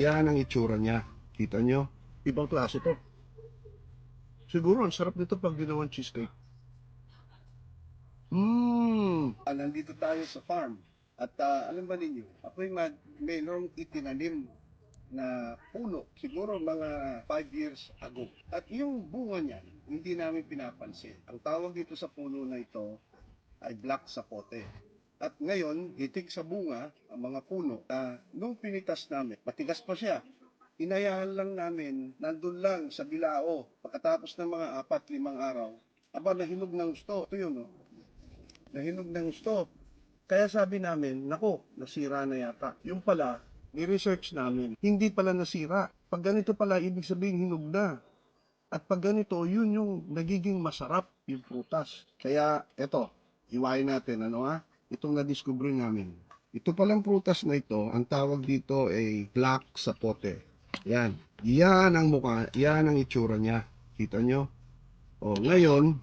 Yan ang itsura niya. Kita nyo? Ibang klase to. Siguro ang sarap nito pag ginawang cheesecake. Nandito tayo sa farm. At alam ba ninyo, ako'y mayroong itinanim na puno, siguro mga 5 years ago. At yung bunga niya, hindi namin pinapansin. Ang tawag dito sa puno na ito ay black sapote. At ngayon, hitig sa bunga ang mga puno na nung pinitas namin, matigas pa siya. Inayahan lang namin, nandun lang sa bilao. Pagkatapos ng mga 4-5 araw, aba nahinog ng gusto. Ito yun, no? Nahinog ng gusto. Kaya sabi namin, nako, nasira na yata. Yung pala, ni-research namin, hindi pala nasira. Pag ganito pala, ibig sabihin hinog na. At pag ganito, yun yung nagiging masarap yung prutas. Kaya, eto, iwain natin, ano ha? Itong na-discover namin. Ito palang prutas na ito, ang tawag dito ay black sapote. Yan. Yan ang mukha, yan ang itsura niya. Kita nyo? O, ngayon,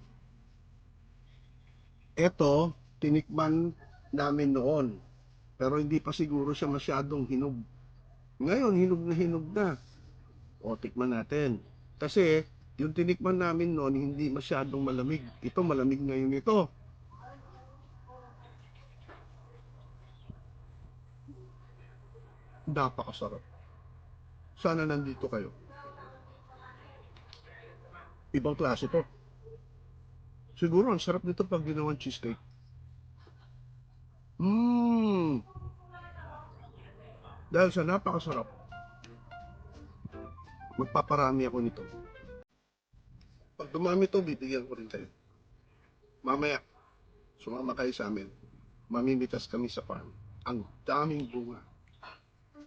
eto, tinikman namin noon. Pero hindi pa siguro siya masyadong hinog. Ngayon, hinog na hinog na. O, tikman natin. Kasi, yung tinikman namin noon, hindi masyadong malamig. Ito, malamig ngayon ito. Napakasarap. Sana nandito kayo. Ibang klase to. Siguro, ang sarap nito pag ginawang cheesecake. Mmm! Dahil sa napakasarap, magpaparami ako nito. Pag dumami to, bibigyan ko rin kayo. Mamaya, sumama kayo sa amin. Mamimitas kami sa farm. Ang daming bunga.